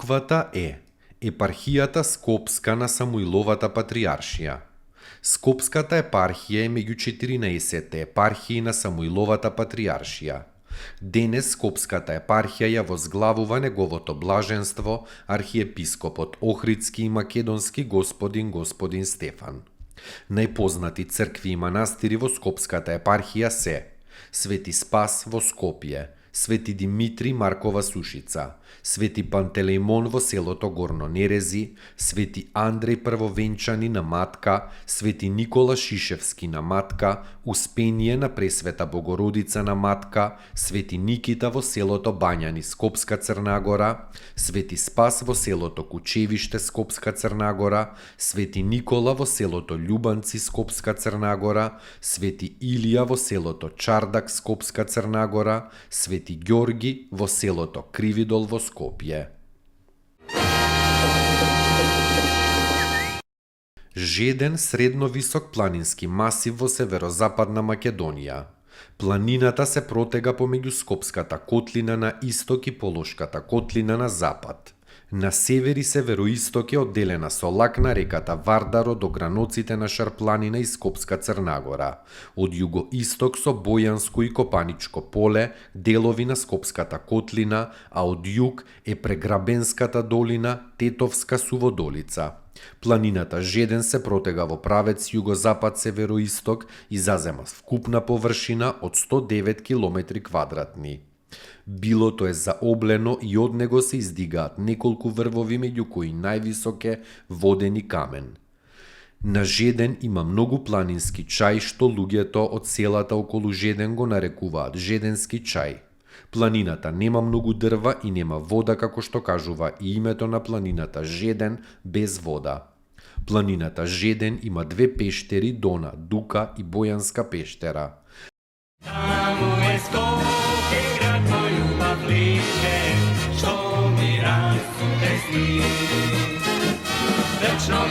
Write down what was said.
Буквата Е. Епархијата Скопска на Самуиловата патриаршија. Скопската епархија е меѓу 14 епархии на Самуиловата патриаршија. Денес Скопската епархија ја возглавува неговото блаженство архиепископот Охридски и македонски господин Стефан. Најпознати цркви и манастири во Скопската епархија се Свети Спас во Скопје, Свети Димитри Маркова Сушица, Свети Пантелеймон во селото Горно Нерези, Свети Андреј Првовенчани на Матка, Свети Никола Шишевски на Матка, Успение на Пресвета Богородица на Матка, Свети Никита во селото Бањани Скопска Црнагора, Свети Спас во селото Кучевиште Скопска Црнагора, Свети Никола во селото Љубанци Скопска Црнагора, Свети Илија во селото Чардак Скопска Црнагора, Свети Ѓорги во селото Кривидол во Скопје. Жеден средно-висок планински масив во северозападна Македонија. Планината се протега помеѓу Скопската котлина на исток и Полошката котлина на запад. На север и североисток е одделена со лак на реката Вардаро до граноците на Шарпланина и Скопска Црнагора, од југоисток со Бојанско и Копаничко поле, делови на Скопската котлина, а од југ е Преграбенската долина, Тетовска суводолица. Планината Жеден се протега во правец југозапад-североисток и зазема вкупна површина од 109 километри квадратни. Билото е заоблено и од него се издигаат неколку врвови, меѓу кои највисок е водени камен. На Жеден има многу планински чај што луѓето од селата околу Жеден го нарекуваат Жеденски чај. Планината нема многу дрва и нема вода, како што кажува и името на планината Жеден без вода. Планината Жеден има две пештери, Дона, Дука и Бојанска пештера. Таму е Скопје, град мој љубав лише, што ми расте сни. Вечно